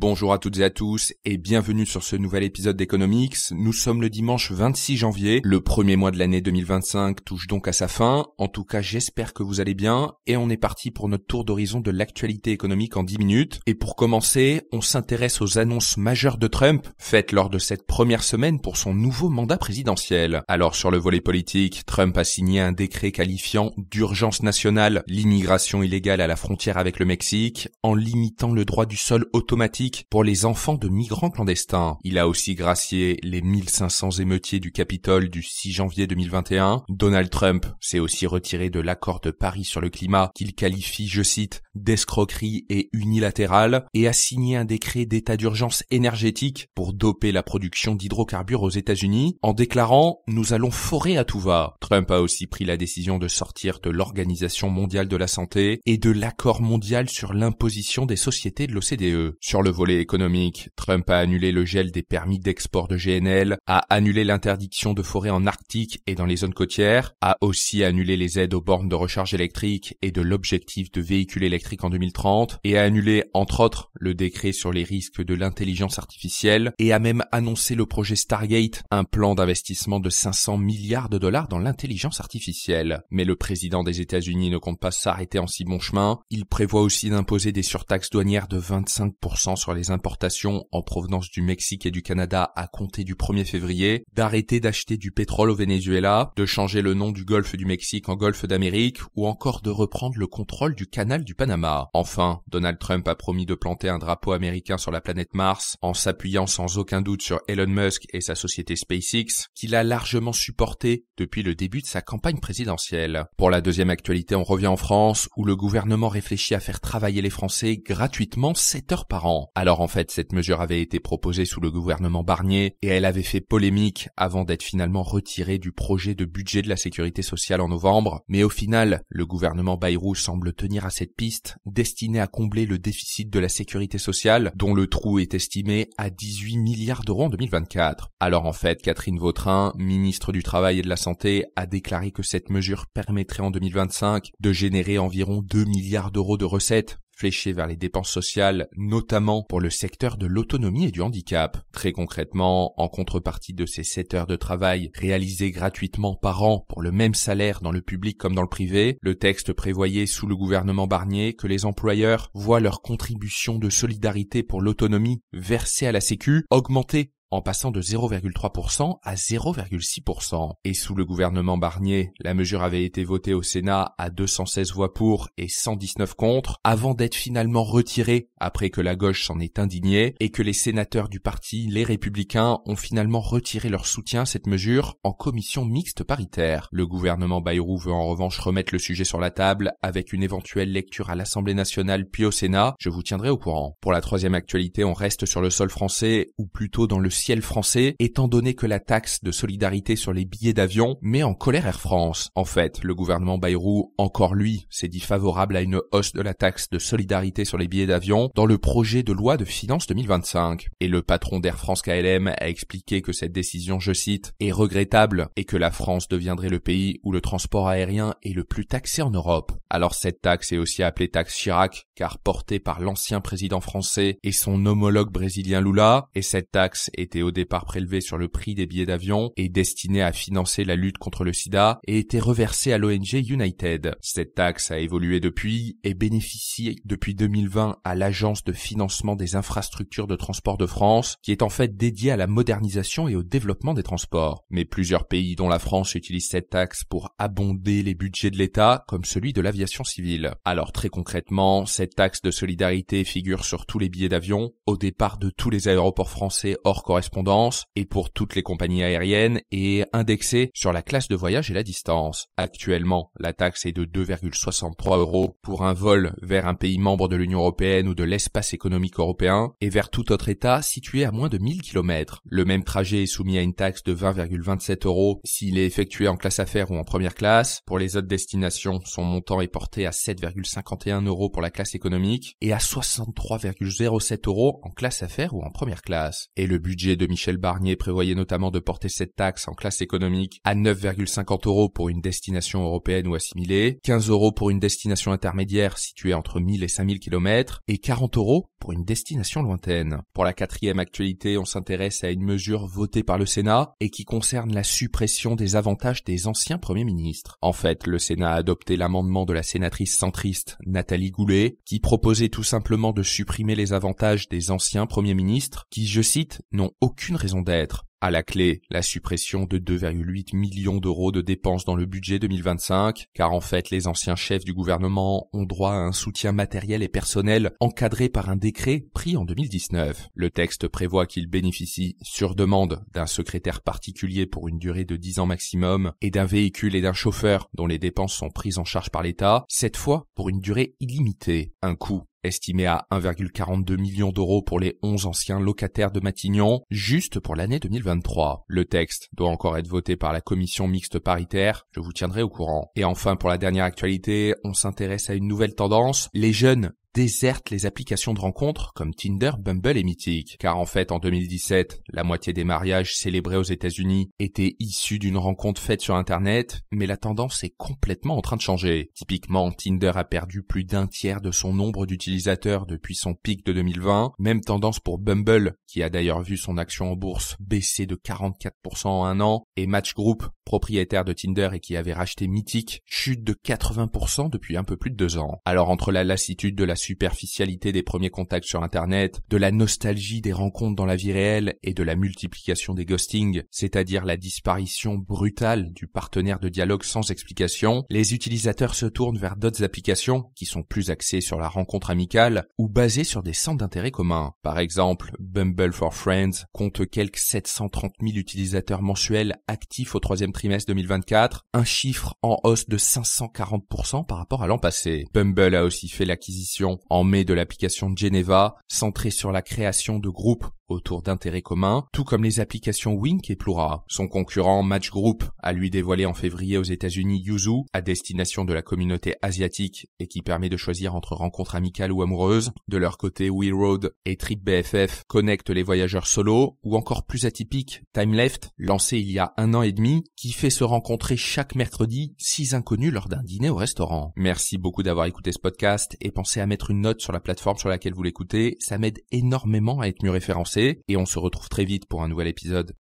Bonjour à toutes et à tous et bienvenue sur ce nouvel épisode d'Economics. Nous sommes le dimanche 26 janvier. Le premier mois de l'année 2025 touche donc à sa fin. En tout cas, j'espère que vous allez bien et on est parti pour notre tour d'horizon de l'actualité économique en 10 minutes. Et pour commencer, on s'intéresse aux annonces majeures de Trump faites lors de cette première semaine pour son nouveau mandat présidentiel. Alors sur le volet politique, Trump a signé un décret qualifiant d'urgence nationale l'immigration illégale à la frontière avec le Mexique en limitant le droit du sol automatique pour les enfants de migrants clandestins. Il a aussi gracié les 1500 émeutiers du Capitole du 6 janvier 2021. Donald Trump s'est aussi retiré de l'accord de Paris sur le climat qu'il qualifie, je cite, d'escroquerie et unilatérale et a signé un décret d'état d'urgence énergétique pour doper la production d'hydrocarbures aux États-Unis en déclarant « Nous allons forer à tout va ». Trump a aussi pris la décision de sortir de l'Organisation mondiale de la santé et de l'accord mondial sur l'imposition des sociétés de l'OCDE. Sur le volet économique, Trump a annulé le gel des permis d'export de GNL, a annulé l'interdiction de forêt en Arctique et dans les zones côtières, a aussi annulé les aides aux bornes de recharge électrique et de l'objectif de véhicules électriques en 2030, et a annulé, entre autres, le décret sur les risques de l'intelligence artificielle, et a même annoncé le projet Stargate, un plan d'investissement de 500 milliards de dollars dans l'intelligence artificielle. Mais le président des États-Unis ne compte pas s'arrêter en si bon chemin. Il prévoit aussi d'imposer des surtaxes douanières de 25% sur les importations en provenance du Mexique et du Canada à compter du 1er février, d'arrêter d'acheter du pétrole au Venezuela, de changer le nom du golfe du Mexique en golfe d'Amérique ou encore de reprendre le contrôle du canal du Panama. Enfin, Donald Trump a promis de planter un drapeau américain sur la planète Mars en s'appuyant sans aucun doute sur Elon Musk et sa société SpaceX, qu'il a largement supporté depuis le début de sa campagne présidentielle. Pour la deuxième actualité, on revient en France où le gouvernement réfléchit à faire travailler les Français gratuitement 7 heures par an. Alors en fait, cette mesure avait été proposée sous le gouvernement Barnier et elle avait fait polémique avant d'être finalement retirée du projet de budget de la sécurité sociale en novembre. Mais au final, le gouvernement Bayrou semble tenir à cette piste destinée à combler le déficit de la sécurité sociale dont le trou est estimé à 18 milliards d'euros en 2024. Alors en fait, Catherine Vautrin, ministre du Travail et de la Santé, a déclaré que cette mesure permettrait en 2025 de générer environ 2 milliards d'euros de recettes fléchés vers les dépenses sociales, notamment pour le secteur de l'autonomie et du handicap. Très concrètement, en contrepartie de ces 7 heures de travail réalisées gratuitement par an pour le même salaire dans le public comme dans le privé, le texte prévoyait sous le gouvernement Barnier que les employeurs voient leur contribution de solidarité pour l'autonomie versée à la Sécu augmenter en passant de 0,3% à 0,6%. Et sous le gouvernement Barnier, la mesure avait été votée au Sénat à 216 voix pour et 119 contre, avant d'être finalement retirée après que la gauche s'en est indignée et que les sénateurs du parti Les Républicains ont finalement retiré leur soutien à cette mesure en commission mixte paritaire. Le gouvernement Bayrou veut en revanche remettre le sujet sur la table avec une éventuelle lecture à l'Assemblée nationale puis au Sénat. Je vous tiendrai au courant. Pour la troisième actualité, on reste sur le sol français, ou plutôt dans le ciel français, étant donné que la taxe de solidarité sur les billets d'avion met en colère Air France. En fait, le gouvernement Bayrou, encore lui, s'est dit favorable à une hausse de la taxe de solidarité sur les billets d'avion dans le projet de loi de finances 2025. Et le patron d'Air France KLM a expliqué que cette décision, je cite, est regrettable et que la France deviendrait le pays où le transport aérien est le plus taxé en Europe. Alors cette taxe est aussi appelée taxe Chirac, car portée par l'ancien président français et son homologue brésilien Lula, et cette taxe était au départ prélevée sur le prix des billets d'avion et destinée à financer la lutte contre le sida et était reversée à l'ONG United. Cette taxe a évolué depuis et bénéficie depuis 2020 à l'Agence de financement des infrastructures de transport de France, qui est en fait dédiée à la modernisation et au développement des transports. Mais plusieurs pays, dont la France, utilisent cette taxe pour abonder les budgets de l'État, comme celui de l'aviation civile. Alors très concrètement, cette taxe de solidarité figure sur tous les billets d'avion, au départ de tous les aéroports français hors correspondance et pour toutes les compagnies aériennes et est indexée sur la classe de voyage et la distance. Actuellement, la taxe est de 2,63 € pour un vol vers un pays membre de l'Union européenne ou de l'espace économique européen et vers tout autre État situé à moins de 1000 km. Le même trajet est soumis à une taxe de 20,27 € s'il est effectué en classe affaires ou en première classe. Pour les autres destinations, son montant est porté à 7,51 € pour la classe économique et à 63,07 € en classe affaires ou en première classe. Et le budget budget de Michel Barnier prévoyait notamment de porter cette taxe en classe économique à 9,50 € pour une destination européenne ou assimilée, 15 € pour une destination intermédiaire située entre 1000 et 5000 km et 40 € pour une destination lointaine. Pour la quatrième actualité, on s'intéresse à une mesure votée par le Sénat et qui concerne la suppression des avantages des anciens premiers ministres. En fait, le Sénat a adopté l'amendement de la sénatrice centriste Nathalie Goulet qui proposait tout simplement de supprimer les avantages des anciens premiers ministres qui, je cite, n'ont aucune raison d'être. À la clé, la suppression de 2,8 millions d'euros de dépenses dans le budget 2025, car en fait les anciens chefs du gouvernement ont droit à un soutien matériel et personnel encadré par un décret pris en 2019. Le texte prévoit qu'ils bénéficient sur demande d'un secrétaire particulier pour une durée de 10 ans maximum et d'un véhicule et d'un chauffeur dont les dépenses sont prises en charge par l'État, cette fois pour une durée illimitée. Un coût estimé à 1,42 million d'euros pour les 11 anciens locataires de Matignon, juste pour l'année 2023. Le texte doit encore être voté par la commission mixte paritaire, je vous tiendrai au courant. Et enfin, pour la dernière actualité, on s'intéresse à une nouvelle tendance, les jeunes désertent les applications de rencontres comme Tinder, Bumble et Mythic. Car en fait, en 2017, la moitié des mariages célébrés aux États-Unis étaient issus d'une rencontre faite sur Internet, mais la tendance est complètement en train de changer. Typiquement, Tinder a perdu plus d'un tiers de son nombre d'utilisateurs depuis son pic de 2020. Même tendance pour Bumble, qui a d'ailleurs vu son action en bourse baisser de 44% en un an, et Match Group, propriétaire de Tinder et qui avait racheté Mythic, chute de 80% depuis un peu plus de 2 ans. Alors entre la lassitude de la superficialité des premiers contacts sur Internet, de la nostalgie des rencontres dans la vie réelle et de la multiplication des ghostings, c'est-à-dire la disparition brutale du partenaire de dialogue sans explication, les utilisateurs se tournent vers d'autres applications qui sont plus axées sur la rencontre amicale ou basées sur des centres d'intérêt communs. Par exemple, Bumble for Friends compte quelques 730 000 utilisateurs mensuels actifs au troisième trimestre 2024, un chiffre en hausse de 540% par rapport à l'an passé. Bumble a aussi fait l'acquisition en mai de l'application Geneva, centrée sur la création de groupes autour d'intérêts communs, tout comme les applications Wink et Plura. Son concurrent Match Group a lui dévoilé en février aux États-Unis Yuzu, à destination de la communauté asiatique et qui permet de choisir entre rencontres amicales ou amoureuses. De leur côté, WeRoad et TripBFF connectent les voyageurs solo, ou encore plus atypique, TimeLeft, lancé il y a 1 an et demi, qui fait se rencontrer chaque mercredi 6 inconnus lors d'un dîner au restaurant. Merci beaucoup d'avoir écouté ce podcast et pensez à mettre une note sur la plateforme sur laquelle vous l'écoutez, ça m'aide énormément à être mieux référencé et on se retrouve très vite pour un nouvel épisode.